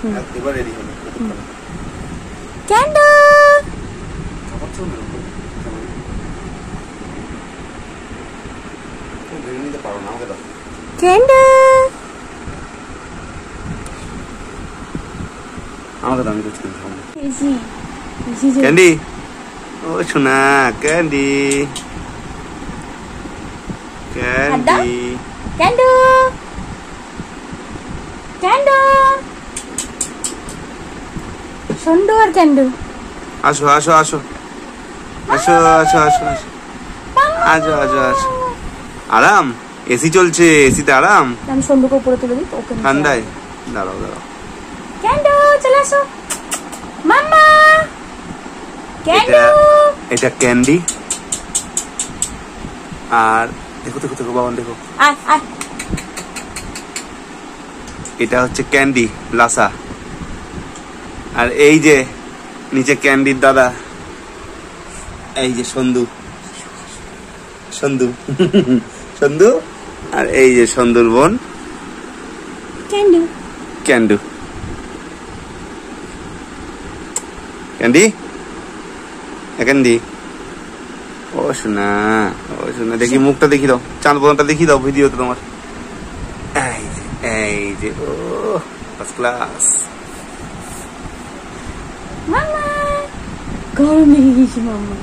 এবার রেডি হলো ক্যান্ডু খাবার চলবে ভেঙে নিতে পারো না আমাকে দাও ক্যান্ডু আমাকে দাও আমি কিছু খাবো ইজি ইজি ক্যান্ডি ও সোনা ক্যান্ডি ক্যান্ডি ক্যান্ডু ক্যান্ডু সন্ডু আর ক্যান্ডু আসো আসো আসো আসো আসো আসো আসো আসো আসো আসো আরাম এসি চলছে এসিতে আরাম আমি সন্ডুকে উপরে তুলে দিই ওকে ঠান্ডায় দাঁড়াও দাঁড়াও ক্যান্ডু চলে আসো মাম্মা ক্যান্ডু এটা ক্যান্ডি আর দেখো দেখো দেখো বাবা দেখো আয় আয় এটা হচ্ছে ক্যান্ডি লাসা আর এই যে নিচে ক্যান্ডির দাদা এই যে সন্দু সন্দু সন্দু আর এই যে সন্দুর বোন ক্যান্ডু ক্যান্ডু ক্যান্ডি ক্যান্ডি ও শোনা দেখি মুখটা দেখি দাও চাঁদ বোনটা দেখি দাও ভিডিওতে তোমার এই যে ও ফার্স্ট ক্লাস মাম্মা গরম লেগে গেছে মাম্মা